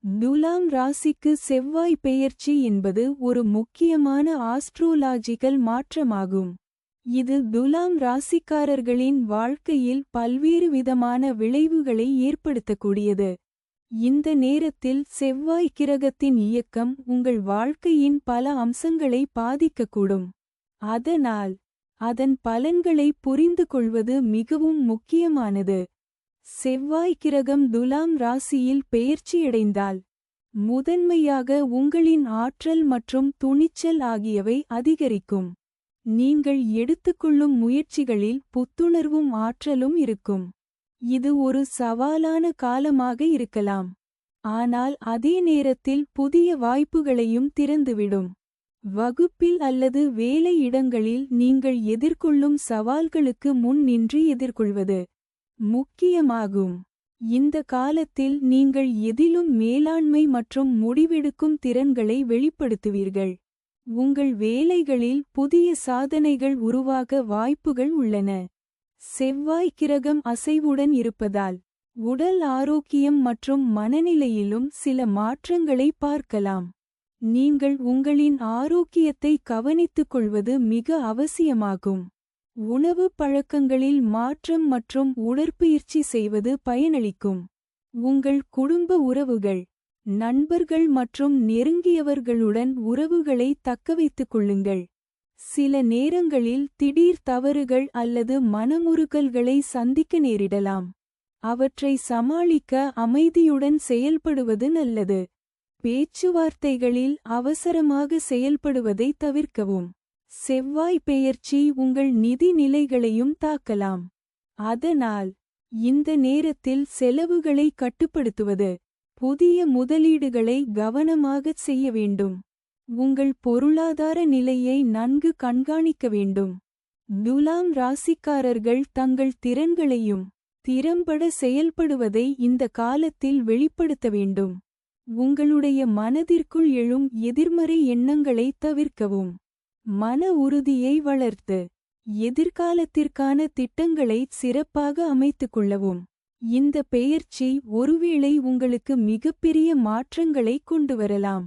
துலாம் ராசிக்கு செவ்வாய் பெயர்ச்சி என்பது ஒரு முக்கியமான ஆஸ்ட்ரோலாஜிக்கல் மாற்றமாகும். இது துலாம் ராசிக்காரர்களின் வாழ்க்கையில் பல்வேறு விதமான விளைவுகளை ஏற்படுத்தக்கூடியது. இந்த நேரத்தில் செவ்வாய் கிரகத்தின் இயக்கம் உங்கள் வாழ்க்கையின் பல அம்சங்களை பாதிக்கக்கூடும். அதனால் அதன் பலன்களை புரிந்து கொள்வது மிகவும் முக்கியமானது. செவ்வாய் கிரகம் துலாம் ராசியில் பெயர்ச்சியடைந்தால் முதன்மையாக உங்களின் ஆற்றல் மற்றும் துணிச்சல் ஆகியவை அதிகரிக்கும். நீங்கள் எடுத்துக்கொள்ளும் முயற்சிகளில் புத்துணர்வும் ஆற்றலும் இருக்கும். இது ஒரு சவாலான காலமாக இருக்கலாம், ஆனால் அதே நேரத்தில் புதிய வாய்ப்புகளையும் திறந்துவிடும். வகுப்பில் அல்லது வேலை இடங்களில் நீங்கள் எதிர்கொள்ளும் சவால்களுக்கு முன் நின்று எதிர்கொள்வது முக்கியமாகும். இந்த காலத்தில் நீங்கள் எதிலும் மேலாண்மை மற்றும் முடிவெடுக்கும் திறன்களை வெளிப்படுத்துவீர்கள். உங்கள் வேலைகளில் புதிய சாதனைகள் உருவாக வாய்ப்புகள் உள்ளன. செவ்வாய் கிரகம் அசைவுடன் இருப்பதால் உடல் ஆரோக்கியம் மற்றும் மனநிலையிலும் சில மாற்றங்களை பார்க்கலாம். நீங்கள் உங்களின் ஆரோக்கியத்தை கவனித்துக் கொள்வது மிக அவசியமாகும். உணவு பழக்கங்களில் மாற்றம் மற்றும் உடற்பயிற்சி செய்வது பயனளிக்கும். உங்கள் குடும்ப உறவுகள், நண்பர்கள் மற்றும் நெருங்கியவர்களுடன் உறவுகளை தக்கவைத்துக் கொள்ளுங்கள். சில நேரங்களில் திடீர் தவறுகள் அல்லது மனமுறுகல்களை சந்திக்க நேரிடலாம். அவற்றை சமாளிக்க அமைதியுடன் செயல்படுவது நல்லது. பேச்சுவார்த்தைகளில் அவசரமாக செயல்படுவதை தவிர்க்கவும். செவ்வாய் பெயர்ச்சி உங்கள் நிதி நிலைகளையும் தாக்கலாம். அதனால் இந்த நேரத்தில் செலவுகளை கட்டுப்படுத்துவது, புதிய முதலீடுகளை கவனமாகச் செய்ய வேண்டும். உங்கள் பொருளாதார நிலையை நன்கு கண்காணிக்க வேண்டும். துலாம் ராசிக்காரர்கள் தங்கள் திறன்களையும் திறம்பட செயல்படுவதை இந்த காலத்தில் வெளிப்படுத்த வேண்டும். உங்களுடைய மனதிற்குள் எழும் எதிர்மறை எண்ணங்களை தவிர்க்கவும். மன உறுதியை வளர்த்து எதிர்காலத்திற்கான திட்டங்களை சிறப்பாக அமைத்துக் கொள்ளவும். இந்த பெயர்ச்சி ஒருவேளை உங்களுக்கு மிகப்பெரிய மாற்றங்களை கொண்டுவரலாம்.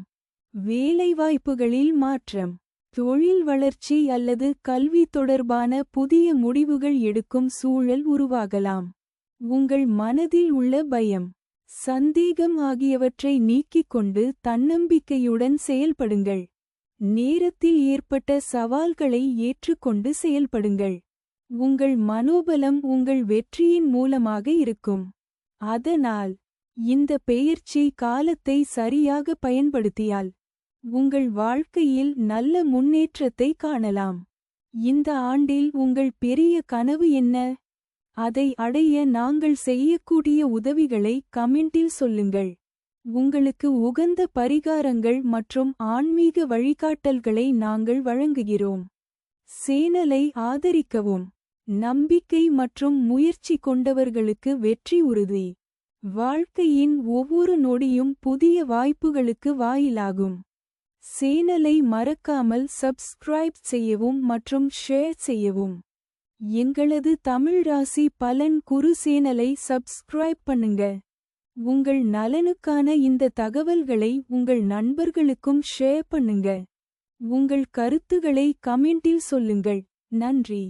வேலைவாய்ப்புகளில் மாற்றம், தொழில் வளர்ச்சி அல்லது கல்வி தொடர்பான புதிய முடிவுகள் எடுக்கும் சூழல் உருவாகலாம். உங்கள் மனதில் உள்ள பயம், சந்தேகம் ஆகியவற்றை நீக்கிக் கொண்டு தன்னம்பிக்கையுடன் செயல்படுங்கள். நேரத்தில் ஏற்பட்ட சவால்களை ஏற்றுக்கொண்டு செயல்படுங்கள். உங்கள் மனோபலம் உங்கள் வெற்றியின் மூலமாக இருக்கும். அதனால் இந்த பெயர்ச்சி காலத்தை சரியாக பயன்படுத்தியால் உங்கள் வாழ்க்கையில் நல்ல முன்னேற்றத்தை காணலாம். இந்த ஆண்டில் உங்கள் பெரிய கனவு என்ன? அதை அடைய நாங்கள் செய்யக்கூடிய உதவிகளை கமெண்டில் சொல்லுங்கள். உங்களுக்கு உகந்த பரிகாரங்கள் மற்றும் ஆன்மீக வழிகாட்டல்களை நாங்கள் வழங்குகிறோம். சேனலை ஆதரிக்கவும். நம்பிக்கை மற்றும் முயற்சி கொண்டவர்களுக்கு வெற்றி உறுதி. வாழ்க்கையின் ஒவ்வொரு நொடியும் புதிய வாய்ப்புகளுக்கு வாயிலாகும். சேனலை மறக்காமல் சப்ஸ்கிரைப் செய்யவும் மற்றும் ஷேர் செய்யவும். எங்களது தமிழ் ராசி பலன் குரு சேனலை சப்ஸ்கிரைப் பண்ணுங்க. உங்கள் நலனுக்கான இந்த தகவல்களை உங்கள் நண்பர்களுக்கும் ஷேர் பண்ணுங்க. உங்கள் கருத்துகளை கமெண்டில் சொல்லுங்கள். நன்றி.